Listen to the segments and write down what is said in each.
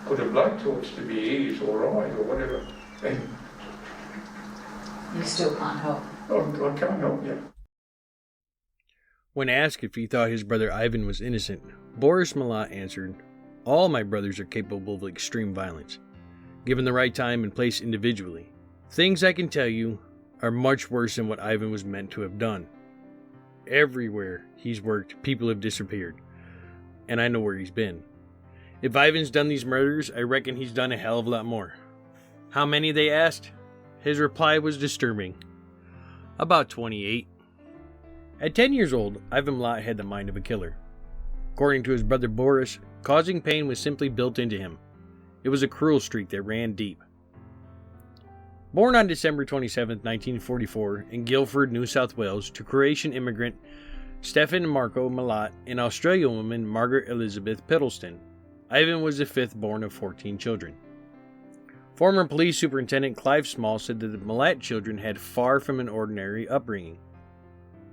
But the blood talks to me, he's all right, or whatever. And You still can't help. I can't help you. When asked if he thought his brother Ivan was innocent, Boris Milat answered, "All my brothers are capable of extreme violence, given the right time and place individually. Things I can tell you are much worse than what Ivan was meant to have done. Everywhere he's worked, people have disappeared, and I know where he's been. If Ivan's done these murders, I reckon he's done a hell of a lot more." How many, they asked? His reply was disturbing. About 28. At 10 years old, Ivan Milat had the mind of a killer. According to his brother Boris, causing pain was simply built into him. It was a cruel streak that ran deep. Born on December 27, 1944, in Guildford, New South Wales, to Croatian immigrant Stefan Marko Milat and Australian woman Margaret Elizabeth Piddleston, Ivan was the fifth born of 14 children. Former police superintendent Clive Small said that the Milat children had far from an ordinary upbringing.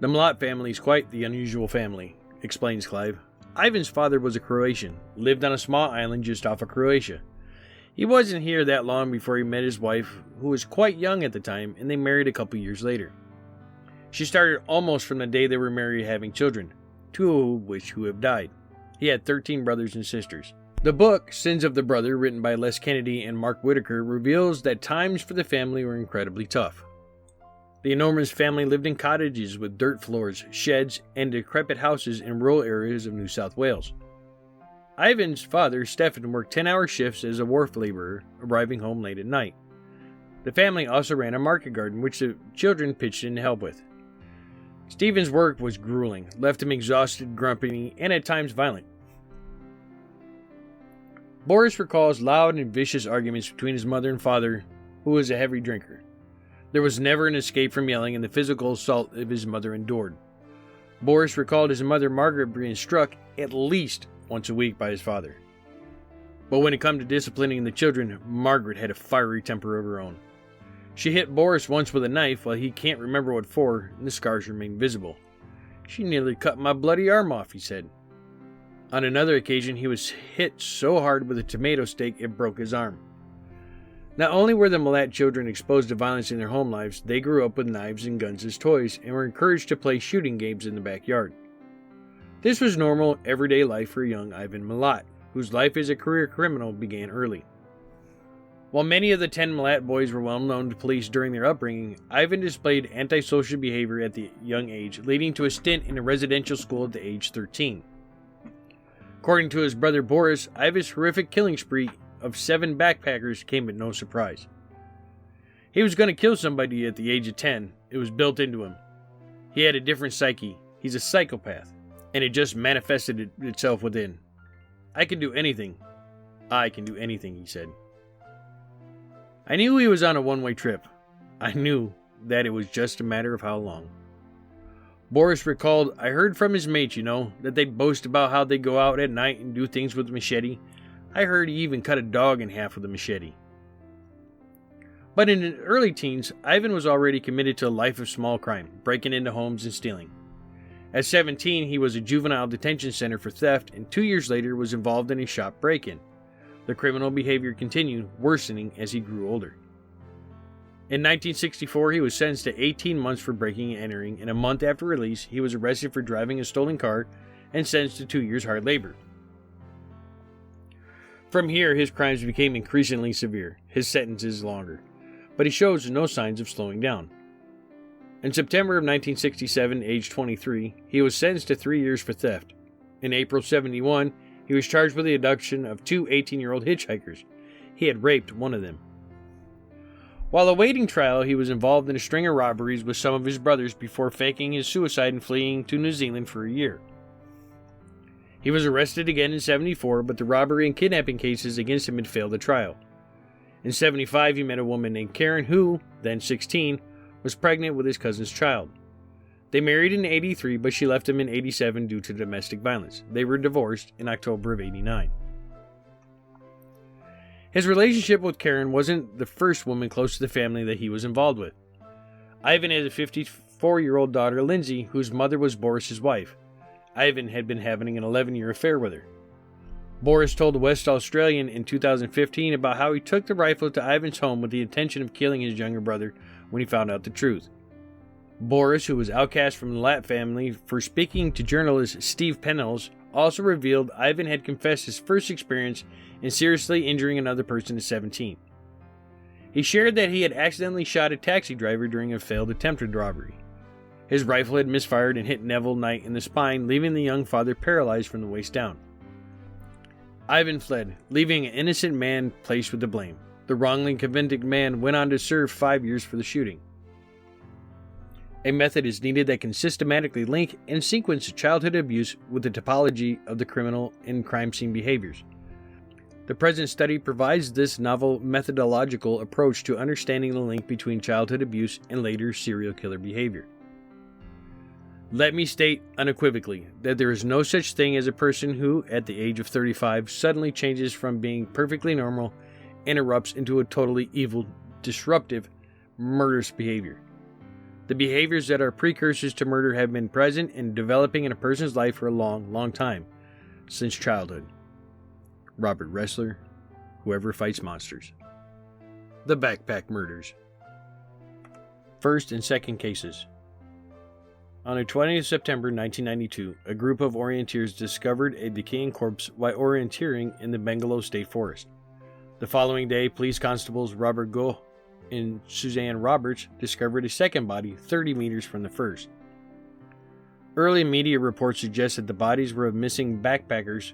"The Milat family is quite the unusual family," explains Clive. "Ivan's father was a Croatian, lived on a small island just off of Croatia. He wasn't here that long before he met his wife, who was quite young at the time, and they married a couple years later. She started almost from the day they were married having children, two of which who have died. He had 13 brothers and sisters. The book, Sins of the Brother, written by Les Kennedy and Mark Whitaker, reveals that times for the family were incredibly tough. The enormous family lived in cottages with dirt floors, sheds, and decrepit houses in rural areas of New South Wales. Ivan's father, Stefan, worked 10-hour shifts as a wharf laborer, arriving home late at night. The family also ran a market garden, which the children pitched in to help with. Stephen's work was grueling, left him exhausted, grumpy, and at times violent. Boris recalls loud and vicious arguments between his mother and father, who was a heavy drinker. There was never an escape from yelling and the physical assault that his mother endured. Boris recalled his mother Margaret being struck at least once a week by his father. But when it came to disciplining the children, Margaret had a fiery temper of her own. She hit Boris once with a knife while he can't remember what for, and the scars remain visible. "She nearly cut my bloody arm off," he said. On another occasion, he was hit so hard with a tomato stake it broke his arm. Not only were the Milat children exposed to violence in their home lives, they grew up with knives and guns as toys and were encouraged to play shooting games in the backyard. This was normal, everyday life for young Ivan Milat, whose life as a career criminal began early. While many of the 10 Milat boys were well known to police during their upbringing, Ivan displayed antisocial behavior at the young age, leading to a stint in a residential school at the age 13. According to his brother Boris, Ivan's horrific killing spree of 7 backpackers came at no surprise. He was going to kill somebody at the age of 10. It was built into him. He had a different psyche. He's a psychopath. And it just manifested itself within. "I can do anything. I can do anything," he said. "I knew he was on a one-way trip. I knew that it was just a matter of how long." Boris recalled, "I heard from his mates, that they'd boast about how they go out at night and do things with a machete. I heard he even cut a dog in half with a machete." But in his early teens, Ivan was already committed to a life of small crime, breaking into homes and stealing. At 17, he was a juvenile detention center for theft, and 2 years later was involved in a shop break-in. The criminal behavior continued, worsening as he grew older. In 1964, he was sentenced to 18 months for breaking and entering, and a month after release, he was arrested for driving a stolen car and sentenced to 2 years hard labor. From here, his crimes became increasingly severe, his sentences longer, but he shows no signs of slowing down. In September of 1967, aged 23, he was sentenced to 3 years for theft. In April 71, he was charged with the abduction of 2 18-year-old hitchhikers. He had raped one of them. While awaiting trial, he was involved in a string of robberies with some of his brothers before faking his suicide and fleeing to New Zealand for a year. He was arrested again in 74, but the robbery and kidnapping cases against him had failed the trial. In 75, he met a woman named Karen who, then 16, was pregnant with his cousin's child. They married in 83, but she left him in 87 due to domestic violence. They were divorced in October of 89. His relationship with Karen wasn't the first woman close to the family that he was involved with. Ivan had a 54-year-old daughter, Lindsay, whose mother was Boris's wife. Ivan had been having an 11-year affair with her. Boris told the West Australian in 2015 about how he took the rifle to Ivan's home with the intention of killing his younger brother when he found out the truth. Boris, who was outcast from the Milat family for speaking to journalist Steve Pennells, also revealed Ivan had confessed his first experience in seriously injuring another person at 17. He shared that he had accidentally shot a taxi driver during a failed attempted robbery. His rifle had misfired and hit Neville Knight in the spine, leaving the young father paralyzed from the waist down. Ivan fled, leaving an innocent man placed with the blame. The wrongly convicted man went on to serve 5 years for the shooting. A method is needed that can systematically link and sequence childhood abuse with the topology of the criminal and crime scene behaviors. The present study provides this novel methodological approach to understanding the link between childhood abuse and later serial killer behavior. Let me state unequivocally that there is no such thing as a person who, at the age of 35, suddenly changes from being perfectly normal and erupts into a totally evil, disruptive, murderous behavior. The behaviors that are precursors to murder have been present and developing in a person's life for a long, long time, since childhood. Robert Ressler, Whoever Fights Monsters. The Backpack Murders. First and second cases. On the 20th of September 1992, a group of orienteers discovered a decaying corpse while orienteering in the Bangalow State Forest. The following day, police constables Robert Goh and Suzanne Roberts discovered a second body 30 meters from the first. Early media reports suggest that the bodies were of missing backpackers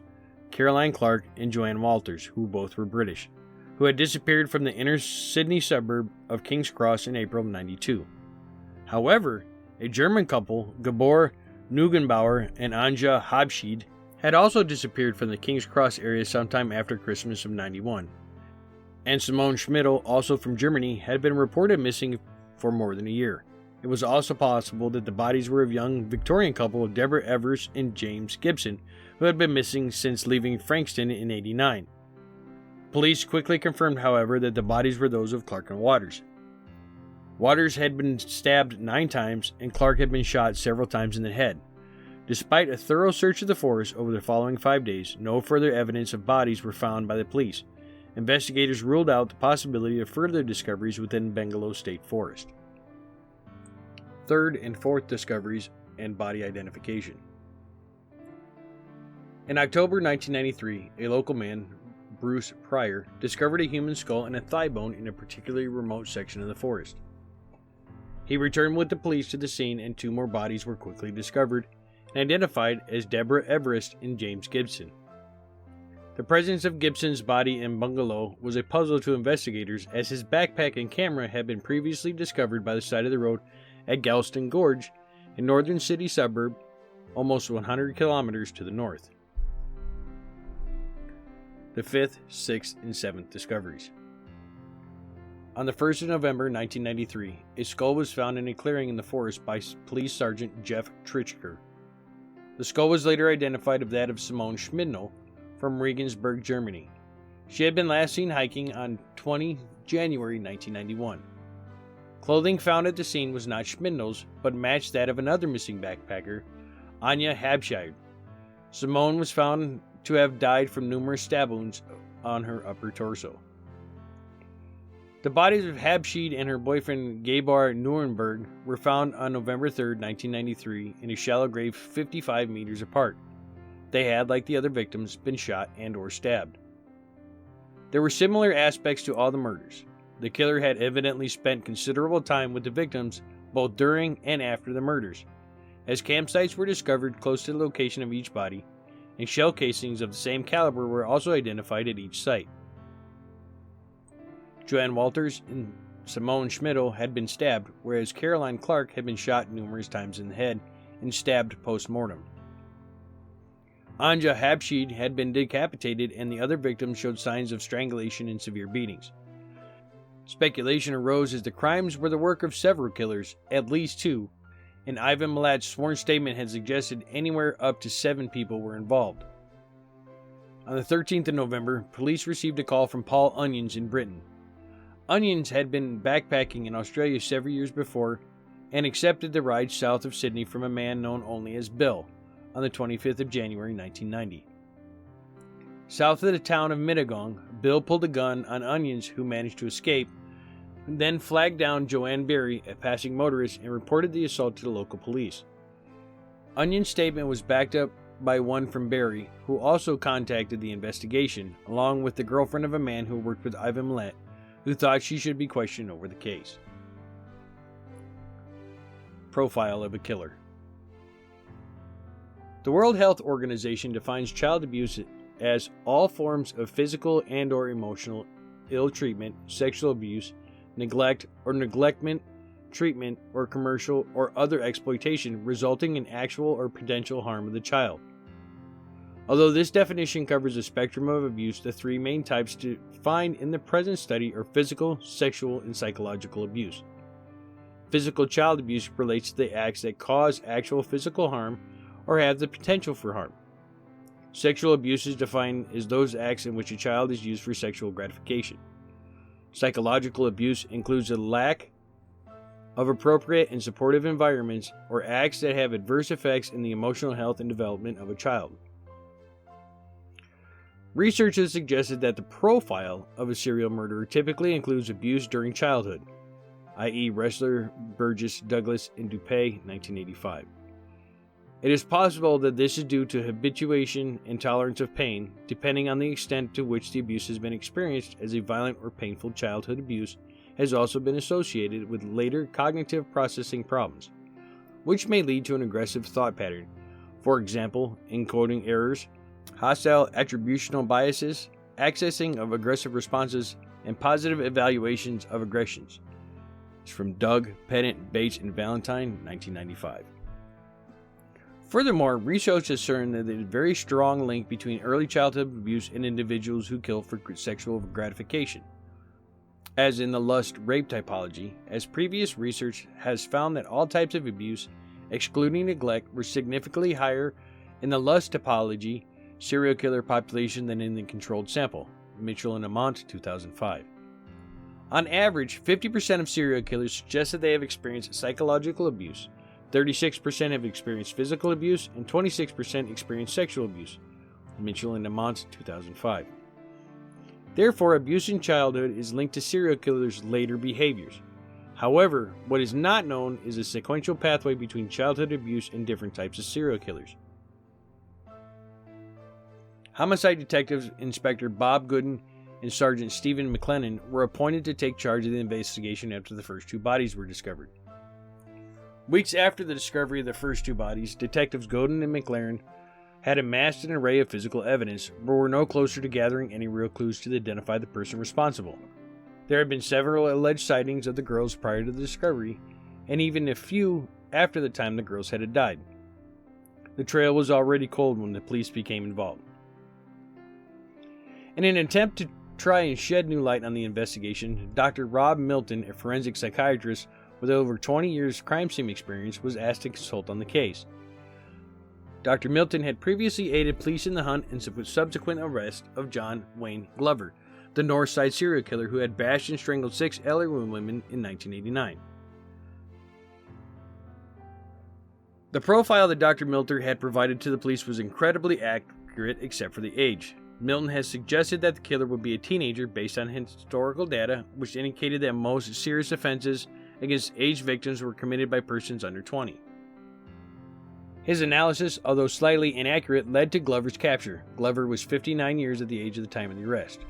Caroline Clark and Joanne Walters, who both were British, who had disappeared from the inner Sydney suburb of King's Cross in April of '92. However, a German couple, Gabor Neugenbauer and Anja Habschied, had also disappeared from the King's Cross area sometime after Christmas of '91. And Simone Schmidl, also from Germany, had been reported missing for more than a year. It was also possible that the bodies were of young Victorian couple Deborah Everest and James Gibson, who had been missing since leaving Frankston in '89. Police quickly confirmed, however, that the bodies were those of Clark and Waters. Waters had been stabbed 9 times, and Clark had been shot several times in the head. Despite a thorough search of the forest over the following 5 days, no further evidence of bodies were found by the police. Investigators ruled out the possibility of further discoveries within Bangalow State Forest. Third and fourth discoveries and body identification. In October 1993, a local man, Bruce Pryor, discovered a human skull and a thigh bone in a particularly remote section of the forest. He returned with the police to the scene, and 2 more bodies were quickly discovered and identified as Deborah Everest and James Gibson. The presence of Gibson's body in Bungalow was a puzzle to investigators, as his backpack and camera had been previously discovered by the side of the road at Galston Gorge, a northern city suburb almost 100 kilometers to the north. The 5th, 6th, and 7th discoveries. On the 1st of November 1993, a skull was found in a clearing in the forest by Police Sergeant Jeff Trichker. The skull was later identified as that of Simone Schmidl from Regensburg, Germany. She had been last seen hiking on 20 January 1991. Clothing found at the scene was not Schmidl's, but matched that of another missing backpacker, Anja Habschied. Simone was found to have died from numerous stab wounds on her upper torso. The bodies of Habschied and her boyfriend Gabor Nuremberg were found on November 3, 1993, in a shallow grave 55 meters apart. They had, like the other victims, been shot and or stabbed. There were similar aspects to all the murders. The killer had evidently spent considerable time with the victims both during and after the murders, as campsites were discovered close to the location of each body, and shell casings of the same caliber were also identified at each site. Joanne Walters and Simone Schmidl had been stabbed, whereas Caroline Clark had been shot numerous times in the head and stabbed post-mortem. Anja Habschied had been decapitated, and the other victims showed signs of strangulation and severe beatings. Speculation arose as the crimes were the work of several killers, at least 2, and Ivan Milat's sworn statement had suggested anywhere up to 7 people were involved. On the 13th of November, police received a call from Paul Onions in Britain. Onions had been backpacking in Australia several years before and accepted the ride south of Sydney from a man known only as Bill on the 25th of January 1990. South of the town of Mittagong, Bill pulled a gun on Onions, who managed to escape, then flagged down Joanne Berry, a passing motorist, and reported the assault to the local police. Onion's statement was backed up by one from Berry, who also contacted the investigation, along with the girlfriend of a man who worked with Ivan Milat, who thought she should be questioned over the case. Profile of a killer. The World Health Organization defines child abuse as all forms of physical and/or emotional ill treatment, sexual abuse, neglect or neglectment, treatment, or commercial or other exploitation resulting in actual or potential harm of the child. Although this definition covers a spectrum of abuse, the three main types defined in the present study are physical, sexual, and psychological abuse. Physical child abuse relates to the acts that cause actual physical harm or have the potential for harm. Sexual abuse is defined as those acts in which a child is used for sexual gratification. Psychological abuse includes a lack of appropriate and supportive environments or acts that have adverse effects in the emotional health and development of a child. Research has suggested that the profile of a serial murderer typically includes abuse during childhood, i.e. Ressler, Burgess, Douglas, and Dupay, 1985. It is possible that this is due to habituation and tolerance of pain, depending on the extent to which the abuse has been experienced, as a violent or painful childhood abuse has also been associated with later cognitive processing problems, which may lead to an aggressive thought pattern, for example, encoding errors, hostile attributional biases, accessing of aggressive responses, and positive evaluations of aggressions. It's from Doug, Pennant, Bates, and Valentine, 1995. Furthermore, research has shown that there is a very strong link between early childhood abuse and individuals who kill for sexual gratification. As in the lust-rape typology, as previous research has found that all types of abuse, excluding neglect, were significantly higher in the lust typology serial killer population than in the controlled sample. Mitchell and Amont, 2005. On average, 50% of serial killers suggest that they have experienced psychological abuse, 36% have experienced physical abuse, and 26% experienced sexual abuse. Mitchell and Amont, 2005. Therefore, abuse in childhood is linked to serial killers' later behaviors. However, what is not known is a sequential pathway between childhood abuse and different types of serial killers. Homicide detectives Inspector Bob Gooden and Sergeant Stephen McLennan were appointed to take charge of the investigation after the first two bodies were discovered. Weeks after the discovery of the first two bodies, detectives Godin and McLaren had amassed an array of physical evidence, but were no closer to gathering any real clues to identify the person responsible. There had been several alleged sightings of the girls prior to the discovery, and even a few after the time the girls had died. The trail was already cold when the police became involved. In an attempt to try and shed new light on the investigation, Dr. Rob Milton, a forensic psychiatrist with over 20 years crime scene experience, was asked to consult on the case. Dr. Milton had previously aided police in the hunt and subsequent arrest of John Wayne Glover, the North Side serial killer who had bashed and strangled 6 elderly women in 1989. The profile that Dr. Milton had provided to the police was incredibly accurate except for the age. Milton has suggested that the killer would be a teenager based on historical data, which indicated that most serious offenses against aged victims were committed by persons under 20. His analysis, although slightly inaccurate, led to Glover's capture. Glover was 59 years at the age of the time of the arrest.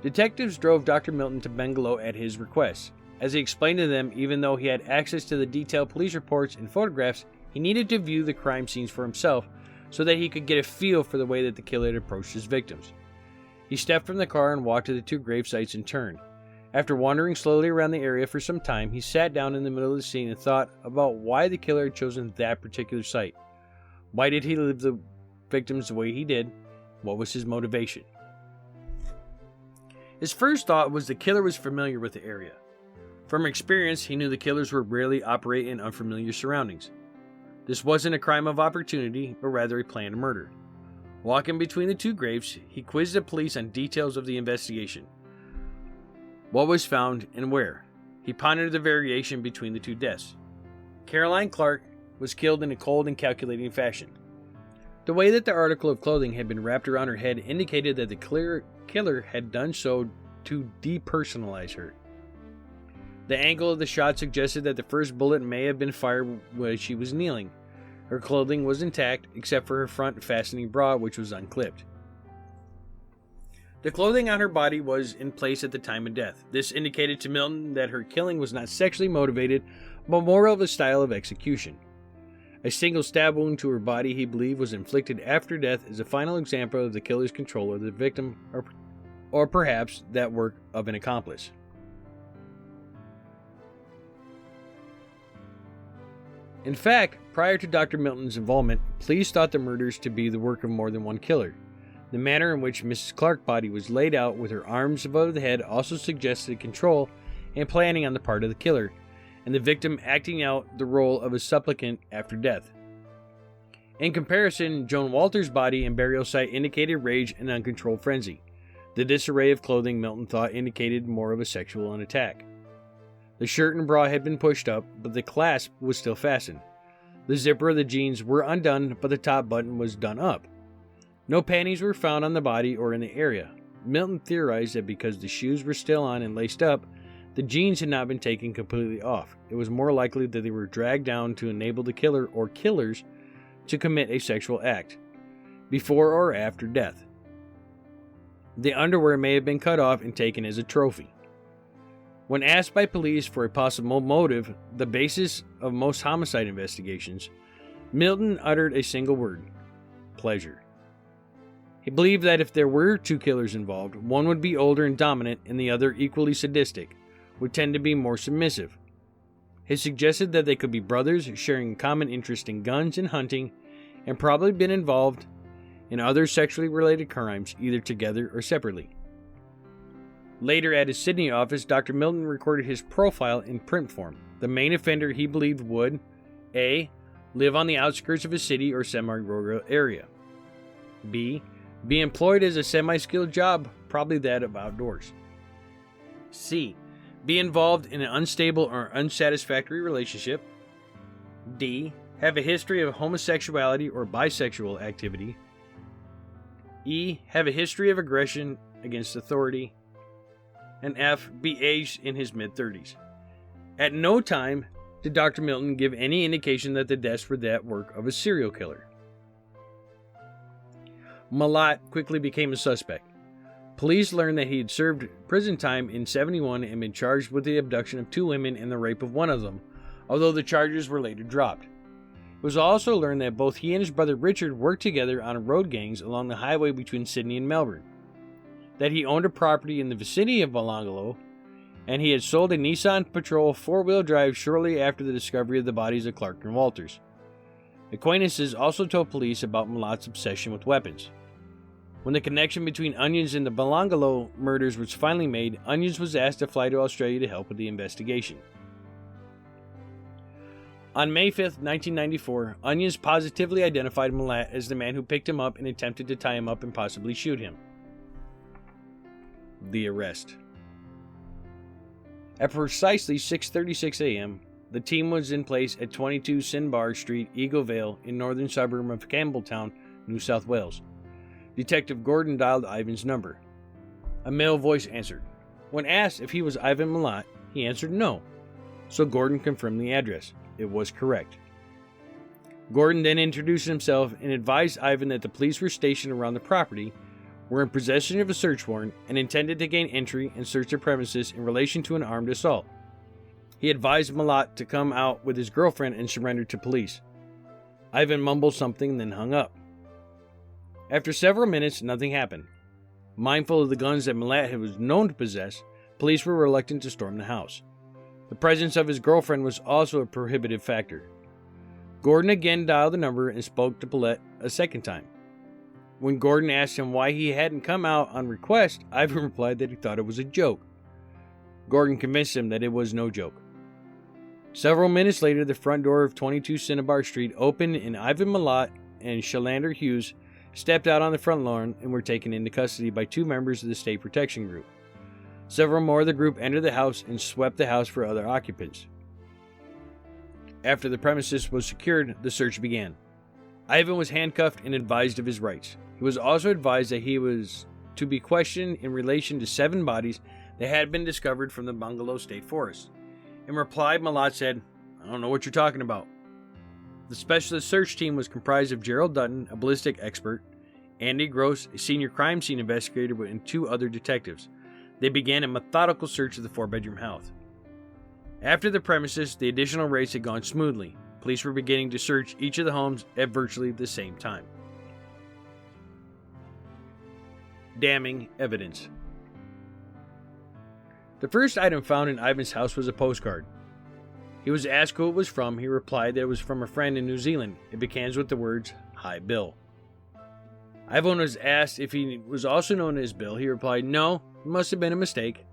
Detectives drove Dr. Milton to Bengalo at his request. As he explained to them, even though he had access to the detailed police reports and photographs, he needed to view the crime scenes for himself so that he could get a feel for the way that the killer had approached his victims. He stepped from the car and walked to the 2 grave sites and turned. After wandering slowly around the area for some time, he sat down in the middle of the scene and thought about why the killer had chosen that particular site. Why did he leave the victims the way he did? What was his motivation? His first thought was the killer was familiar with the area. From experience, he knew the killers would rarely operate in unfamiliar surroundings. This wasn't a crime of opportunity, but rather a planned murder. Walking between the 2 graves, he quizzed the police on details of the investigation. What was found and where? He pondered the variation between the 2 deaths. Caroline Clark was killed in a cold and calculating fashion. The way that the article of clothing had been wrapped around her head indicated that the killer had done so to depersonalize her. The angle of the shot suggested that the first bullet may have been fired while she was kneeling. Her clothing was intact, except for her front fastening bra, which was unclipped. The clothing on her body was in place at the time of death. This indicated to Milton that her killing was not sexually motivated, but more of a style of execution. A single stab wound to her body, he believed, was inflicted after death as a final example of the killer's control of the victim, or perhaps that work of an accomplice. In fact, prior to Dr. Milton's involvement, police thought the murders to be the work of more than one killer. The manner in which Mrs. Clark's body was laid out with her arms above the head also suggested control and planning on the part of the killer, and the victim acting out the role of a supplicant after death. In comparison, Joan Walter's body and burial site indicated rage and uncontrolled frenzy. The disarray of clothing Milton thought indicated more of a sexual attack. The shirt and bra had been pushed up, but the clasp was still fastened. The zipper of the jeans were undone, but the top button was done up. No panties were found on the body or in the area. Milton theorized that because the shoes were still on and laced up, the jeans had not been taken completely off. It was more likely that they were dragged down to enable the killer or killers to commit a sexual act, before or after death. The underwear may have been cut off and taken as a trophy. When asked by police for a possible motive, the basis of most homicide investigations, Milton uttered a single word: pleasure. He believed that if there were two killers involved, one would be older and dominant and the other equally sadistic, would tend to be more submissive. He suggested that they could be brothers sharing a common interest in guns and hunting, and probably been involved in other sexually related crimes either together or separately. Later at his Sydney office, Dr. Milton recorded his profile in print form. The main offender he believed would A. Live on the outskirts of a city or semi-rural area. B. Be employed as a semi-skilled job, probably that of outdoors. C. Be involved in an unstable or unsatisfactory relationship. D. Have a history of homosexuality or bisexual activity. E. Have a history of aggression against authority. And F. Be aged in his mid-30s. At no time did Dr. Milton give any indication that the deaths were that work of a serial killer. Milat quickly became a suspect. Police learned that he had served prison time in 1971 and been charged with the abduction of two women and the rape of one of them, although the charges were later dropped. It was also learned that both he and his brother Richard worked together on road gangs along the highway between Sydney and Melbourne, that he owned a property in the vicinity of Balangalo, and he had sold a Nissan Patrol 4-wheel drive shortly after the discovery of the bodies of Clark and Walters. Acquaintances also told police about Milat's obsession with weapons. When the connection between Onions and the Balangalo murders was finally made, Onions was asked to fly to Australia to help with the investigation. On May 5, 1994, Onions positively identified Milat as the man who picked him up and attempted to tie him up and possibly shoot him. The arrest. At precisely 6:36 a.m., the team was in place at 22 Sinbar Street, Eagle Vale, in northern suburb of Campbelltown, New South Wales. Detective Gordon dialed Ivan's number. A male voice answered. When asked if he was Ivan Milat, he answered no, so Gordon confirmed the address. It was correct. Gordon then introduced himself and advised Ivan that the police were stationed around the property, were in possession of a search warrant, and intended to gain entry and search the premises in relation to an armed assault. He advised Milat to come out with his girlfriend and surrender to police. Ivan mumbled something and then hung up. After several minutes, nothing happened. Mindful of the guns that Milat was known to possess, police were reluctant to storm the house. The presence of his girlfriend was also a prohibitive factor. Gordon again dialed the number and spoke to Milat a second time. When Gordon asked him why he hadn't come out on request, Ivan replied that he thought it was a joke. Gordon convinced him that it was no joke. Several minutes later, the front door of 22 Cinnabar Street opened and Ivan Milat and Shalander Hughes stepped out on the front lawn and were taken into custody by two members of the State Protection Group. Several more of the group entered the house and swept the house for other occupants. After the premises was secured, the search began. Ivan was handcuffed and advised of his rights. He was also advised that he was to be questioned in relation to 7 bodies that had been discovered from the Bungalow State Forest. In reply, Milat said, "I don't know what you're talking about." The specialist search team was comprised of Gerald Dutton, a ballistic expert, Andy Gross, a senior crime scene investigator, and 2 other detectives. They began a methodical search of the 4-bedroom house. After the premises, the additional raids had gone smoothly. Police were beginning to search each of the homes at virtually the same time. Damning evidence. The first item found in Ivan's house was a postcard. He was asked who it was from. He replied that it was from a friend in New Zealand. It begins with the words, "Hi, Bill." Ivan was asked if he was also known as Bill. He replied, "No, it must have been a mistake."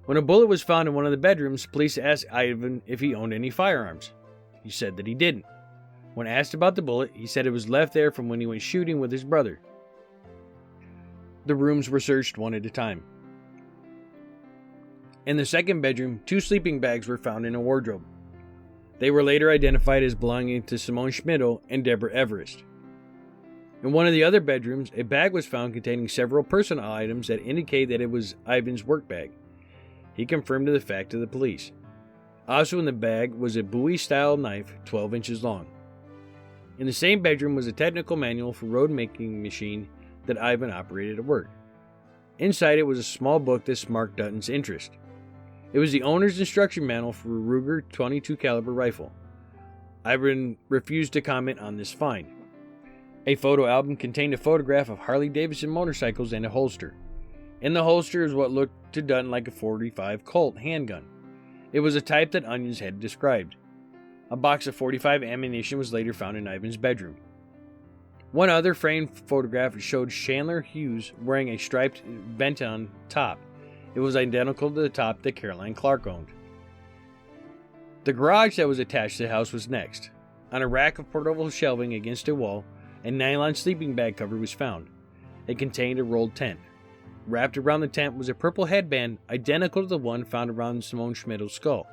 When a bullet was found in one of the bedrooms, police asked Ivan if he owned any firearms. He said that he didn't. When asked about the bullet, he said it was left there from when he went shooting with his brother. The rooms were searched one at a time. In the second bedroom, 2 sleeping bags were found in a wardrobe. They were later identified as belonging to Simone Schmidl and Deborah Everest. In one of the other bedrooms, a bag was found containing several personal items that indicate that it was Ivan's work bag. He confirmed the fact to the police. Also in the bag was a Bowie-style knife 12 inches long. In the same bedroom was a technical manual for road-making machine that Ivan operated at work. Inside it was a small book that sparked Dutton's interest. It was the owner's instruction manual for a Ruger .22 caliber rifle. Ivan refused to comment on this find. A photo album contained a photograph of Harley-Davidson motorcycles and a holster. In the holster is what looked to Dutton like a .45 Colt handgun. It was a type that Onions had described. A box of .45 ammunition was later found in Ivan's bedroom. One other framed photograph showed Chandler Hughes wearing a striped Benton top. It was identical to the top that Caroline Clark owned. The garage that was attached to the house was next. On a rack of portable shelving against a wall, a nylon sleeping bag cover was found. It contained a rolled tent. Wrapped around the tent was a purple headband identical to the one found around Simone Schmidl's skull.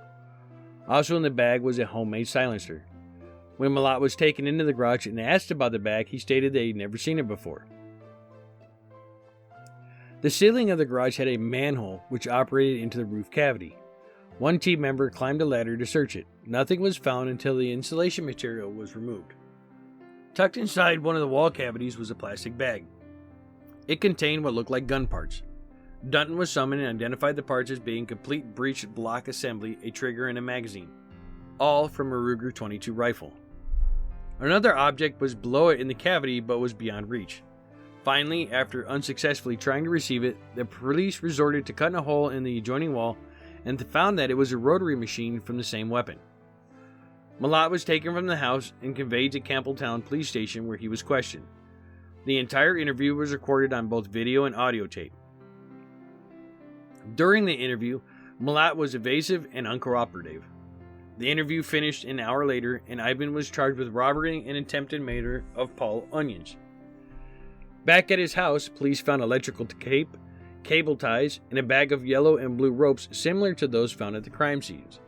Also in the bag was a homemade silencer. When Milat was taken into the garage and asked about the bag, he stated that he'd never seen it before. The ceiling of the garage had a manhole which operated into the roof cavity. One team member climbed a ladder to search it. Nothing was found until the insulation material was removed. Tucked inside one of the wall cavities was a plastic bag. It contained what looked like gun parts. Dutton was summoned and identified the parts as being complete breech block assembly, a trigger, and a magazine, all from a Ruger .22 rifle. Another object was below it in the cavity but was beyond reach. Finally, after unsuccessfully trying to receive it, the police resorted to cutting a hole in the adjoining wall and found that it was a rotary machine from the same weapon. Milat was taken from the house and conveyed to Campbelltown Police Station where he was questioned. The entire interview was recorded on both video and audio tape. During the interview, Milat was evasive and uncooperative. The interview finished an hour later, and Ivan was charged with robbery and attempted murder of Paul Onions. Back at his house, police found electrical tape, cable ties, and a bag of yellow and blue ropes similar to those found at the crime scenes.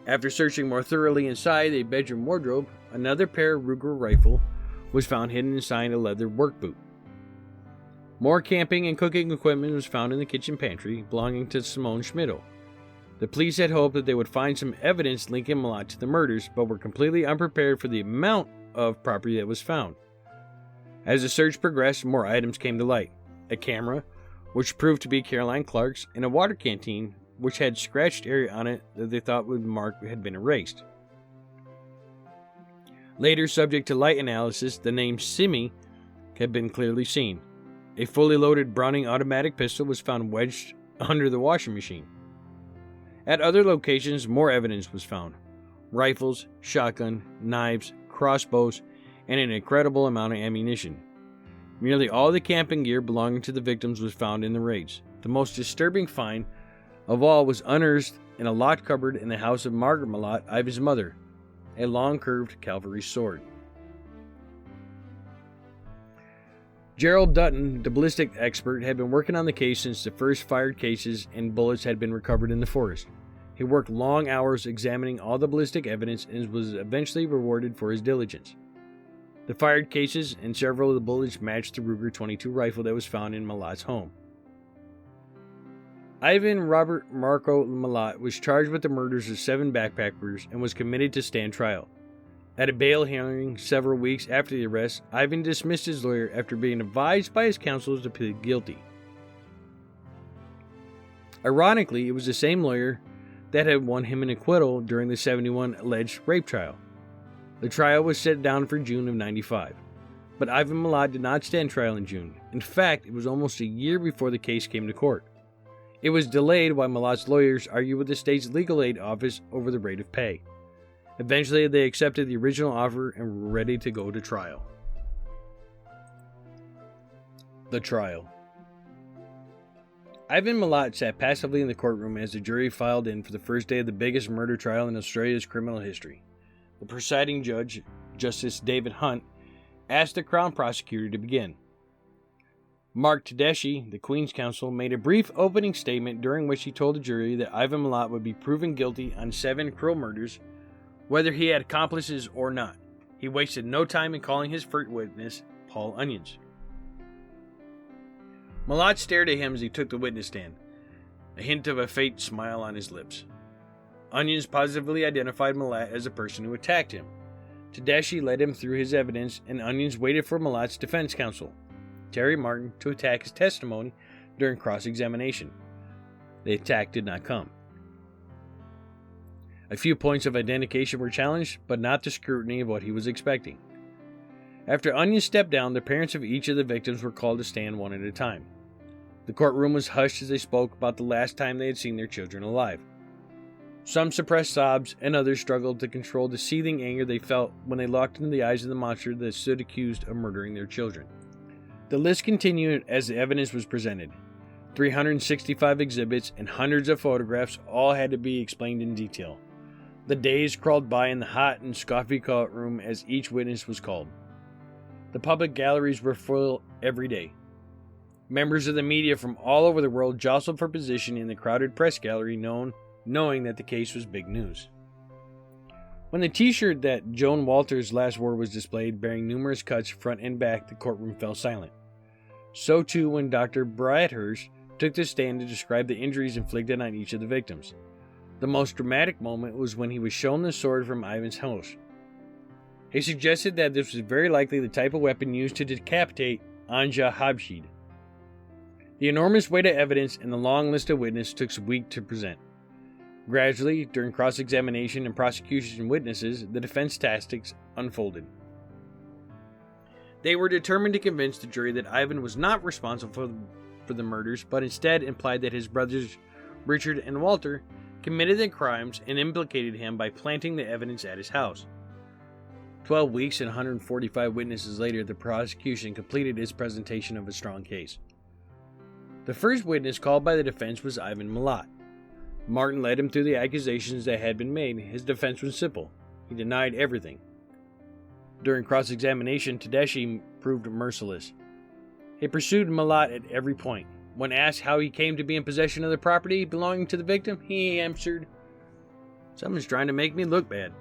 After searching more thoroughly inside a bedroom wardrobe, another pair of Ruger rifle was found hidden inside a leather work boot. More camping and cooking equipment was found in the kitchen pantry belonging to Simone Schmidl. The police had hoped that they would find some evidence linking Milat to the murders, but were completely unprepared for the amount of property that was found. As the search progressed, more items came to light. A camera, which proved to be Caroline Clark's, and a water canteen, which had scratched area on it that they thought would mark had been erased. Later, subject to light analysis, the name Simi had been clearly seen. A fully loaded Browning automatic pistol was found wedged under the washing machine. At other locations, more evidence was found. Rifles, shotgun, knives, crossbows, and an incredible amount of ammunition. Nearly all the camping gear belonging to the victims was found in the raids. The most disturbing find of all was unearthed in a locked cupboard in the house of Margaret Milat, Ivan's mother, a long curved cavalry sword. Gerald Dutton, the ballistic expert, had been working on the case since the first fired cases and bullets had been recovered in the forest. He worked long hours examining all the ballistic evidence and was eventually rewarded for his diligence. The fired cases and several of the bullets matched the Ruger 22 rifle that was found in Milat's home. Ivan Robert Marco Milat was charged with the murders of 7 backpackers and was committed to stand trial. At a bail hearing several weeks after the arrest, Ivan dismissed his lawyer after being advised by his counsel to plead guilty. Ironically, it was the same lawyer that had won him an acquittal during the 71 alleged rape trial. The trial was set down for June of 95, but Ivan Milat did not stand trial in June. In fact, it was almost a year before the case came to court. It was delayed while Milat's lawyers argued with the state's legal aid office over the rate of pay. Eventually, they accepted the original offer and were ready to go to trial. The trial. Ivan Milat sat passively in the courtroom as the jury filed in for the first day of the biggest murder trial in Australia's criminal history. The presiding judge, Justice David Hunt, asked the Crown prosecutor to begin. Mark Tedeschi, the Queen's counsel, made a brief opening statement during which he told the jury that Ivan Milat would be proven guilty on 7 cruel murders, whether he had accomplices or not. He wasted no time in calling his first witness, Paul Onions. Milat stared at him as he took the witness stand, a hint of a faint smile on his lips. Onions positively identified Milat as the person who attacked him. Tedeschi led him through his evidence, and Onions waited for Milat's defense counsel, Terry Martin, to attack his testimony during cross-examination. The attack did not come. A few points of identification were challenged, but not the scrutiny of what he was expecting. After Onions stepped down, the parents of each of the victims were called to stand one at a time. The courtroom was hushed as they spoke about the last time they had seen their children alive. Some suppressed sobs, and others struggled to control the seething anger they felt when they looked into the eyes of the monster that stood accused of murdering their children. The list continued as the evidence was presented. 365 exhibits and hundreds of photographs all had to be explained in detail. The days crawled by in the hot and stuffy courtroom as each witness was called. The public galleries were full every day. Members of the media from all over the world jostled for position in the crowded press gallery knowing that the case was big news. When the t-shirt that Joan Walters last wore was displayed, bearing numerous cuts front and back, the courtroom fell silent. So too when Dr. Bradhurst took the stand to describe the injuries inflicted on each of the victims. The most dramatic moment was when he was shown the sword from Ivan's house. He suggested that this was very likely the type of weapon used to decapitate Anja Habshid. The enormous weight of evidence and the long list of witnesses took a week to present. Gradually, during cross-examination and prosecution witnesses, the defense tactics unfolded. They were determined to convince the jury that Ivan was not responsible for the murders, but instead implied that his brothers Richard and Walter committed the crimes and implicated him by planting the evidence at his house. 12 weeks and 145 witnesses later, the prosecution completed its presentation of a strong case. The first witness called by the defense was Ivan Milat. Martin led him through the accusations that had been made. His defense was simple. He denied everything. During cross-examination, Tedeschi proved merciless. He pursued Milat at every point. When asked how he came to be in possession of the property belonging to the victim, he answered, "Someone's trying to make me look bad."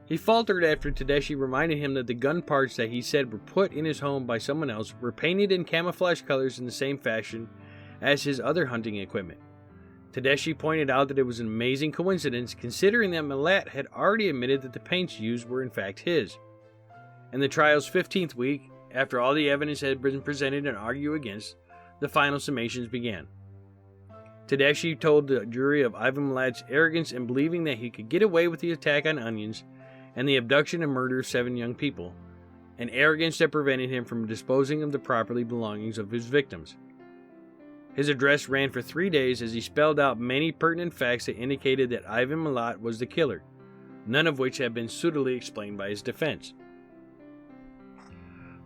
He faltered after Tedeschi reminded him that the gun parts that he said were put in his home by someone else were painted in camouflage colors in the same fashion as his other hunting equipment. Tedeschi pointed out that it was an amazing coincidence considering that Milat had already admitted that the paints used were in fact his. In the trial's 15th week, after all the evidence had been presented and argued against, the final summations began. Tedeschi told the jury of Ivan Milat's arrogance in believing that he could get away with the attack on Onions and the abduction and murder of 7 young people, an arrogance that prevented him from disposing of the property belongings of his victims. His address ran for 3 days as he spelled out many pertinent facts that indicated that Ivan Milat was the killer, none of which had been suitably explained by his defense.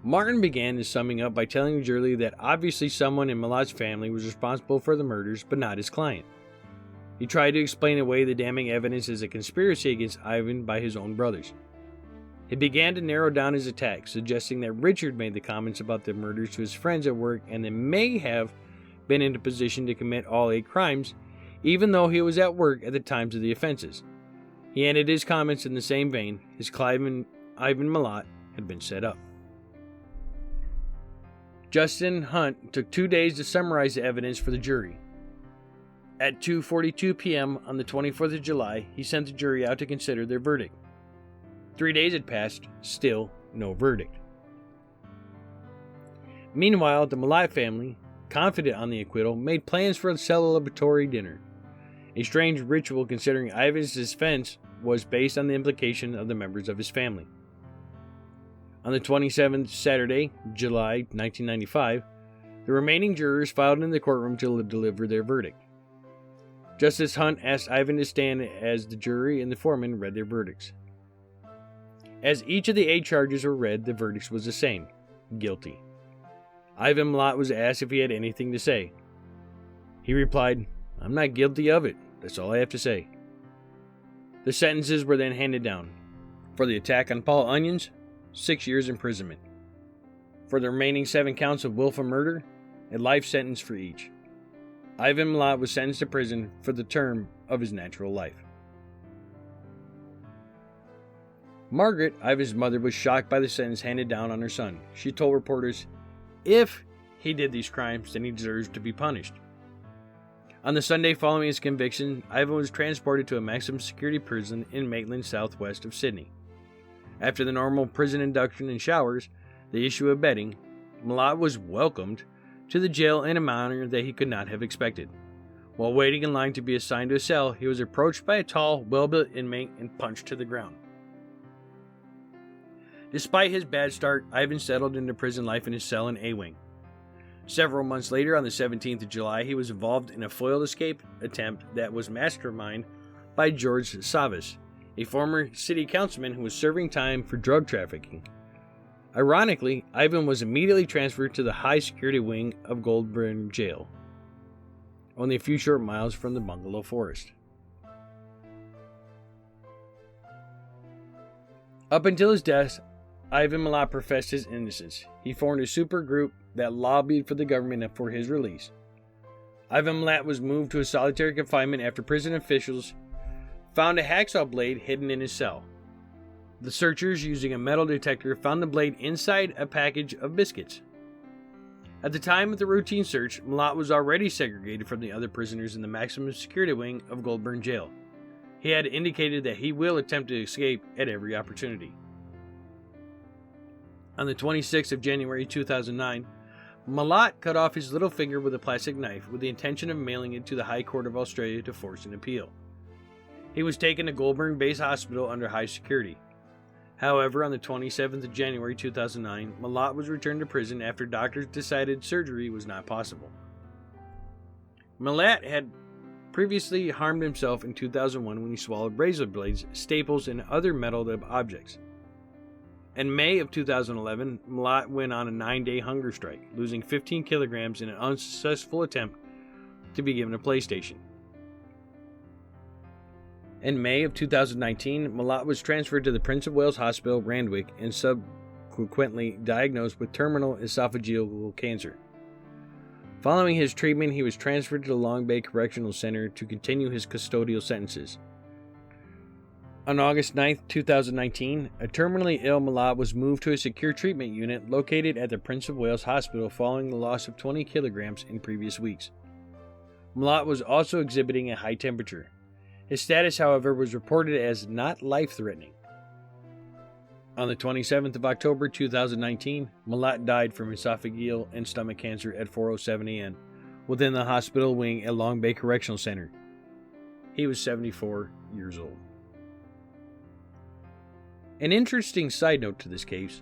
Martin began his summing up by telling the jury that obviously someone in Milat's family was responsible for the murders, but not his client. He tried to explain away the damning evidence as a conspiracy against Ivan by his own brothers. He began to narrow down his attack, suggesting that Richard made the comments about the murders to his friends at work and they may have been in a position to commit all 8 crimes, even though he was at work at the times of the offenses. He ended his comments in the same vein. His Ivan Milat had been set up. Justin Hunt took 2 days to summarize the evidence for the jury. At 2:42 p.m. on the 24th of July, he sent the jury out to consider their verdict. 3 days had passed, still no verdict. Meanwhile, the Milat family, confident on the acquittal, made plans for a celebratory dinner. A strange ritual considering Ivan's defense was based on the implication of the members of his family. On the 27th, Saturday, July 1995, the remaining jurors filed in the courtroom to deliver their verdict. Justice Hunt asked Ivan to stand as the jury and the foreman read their verdicts. As each of the 8 charges were read, the verdict was the same: guilty. Ivan Milat was asked if he had anything to say. He replied, "I'm not guilty of it. That's all I have to say." The sentences were then handed down. For the attack on Paul Onions, 6 years imprisonment. For the remaining 7 counts of willful murder, a life sentence for each. Ivan Milat was sentenced to prison for the term of his natural life. Margaret, Ivan's mother, was shocked by the sentence handed down on her son. She told reporters, if he did these crimes, then he deserves to be punished. On the Sunday following his conviction, Ivan was transported to a maximum security prison in Maitland, southwest of Sydney. After the normal prison induction and showers, the issue of bedding, Milat was welcomed to the jail in a manner that he could not have expected. While waiting in line to be assigned to a cell, he was approached by a tall, well-built inmate and punched to the ground. Despite his bad start, Ivan settled into prison life in his cell in A-Wing. Several months later, on the 17th of July, he was involved in a foiled escape attempt that was masterminded by George Savas, a former city councilman who was serving time for drug trafficking. Ironically, Ivan was immediately transferred to the high-security wing of Goulburn Jail, only a few short miles from the Bungalow Forest. Up until his death, Ivan Milat professed his innocence. He formed a supergroup that lobbied for the government for his release. Ivan Milat was moved to a solitary confinement after prison officials found a hacksaw blade hidden in his cell. The searchers, using a metal detector, found the blade inside a package of biscuits. At the time of the routine search, Milat was already segregated from the other prisoners in the maximum security wing of Goulburn Jail. He had indicated that he will attempt to escape at every opportunity. On the 26th of January 2009, Milat cut off his little finger with a plastic knife with the intention of mailing it to the High Court of Australia to force an appeal. He was taken to Goulburn Base Hospital under high security. However, on the 27th of January 2009, Milat was returned to prison after doctors decided surgery was not possible. Milat had previously harmed himself in 2001 when he swallowed razor blades, staples, and other metal objects. In May of 2011, Milat went on a 9-day hunger strike, losing 15 kilograms in an unsuccessful attempt to be given a PlayStation. In May of 2019, Milat was transferred to the Prince of Wales Hospital, Randwick, and subsequently diagnosed with terminal esophageal cancer. Following his treatment, he was transferred to the Long Bay Correctional Center to continue his custodial sentences. On August 9, 2019, a terminally ill Milat was moved to a secure treatment unit located at the Prince of Wales Hospital following the loss of 20 kilograms in previous weeks. Milat was also exhibiting a high temperature. His status, however, was reported as not life-threatening. On the 27th of October 2019, Milat died from esophageal and stomach cancer at 4:07 a.m. within the hospital wing at Long Bay Correctional Center. He was 74 years old. An interesting side note to this case,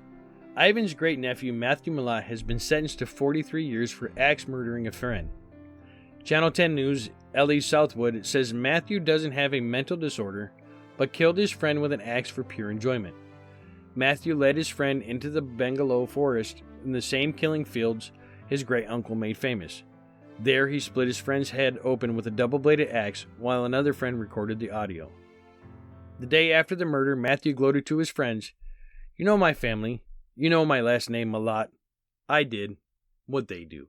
Ivan's great-nephew Matthew Milat has been sentenced to 43 years for axe murdering a friend. Channel 10 News' Ellie Southwood says Matthew doesn't have a mental disorder, but killed his friend with an axe for pure enjoyment. Matthew led his friend into the Bungalow Forest in the same killing fields his great-uncle made famous. There he split his friend's head open with a double-bladed axe while another friend recorded the audio. The day after the murder, Matthew gloated to his friends, "You know my family. You know my last name, Milat. I did what they do."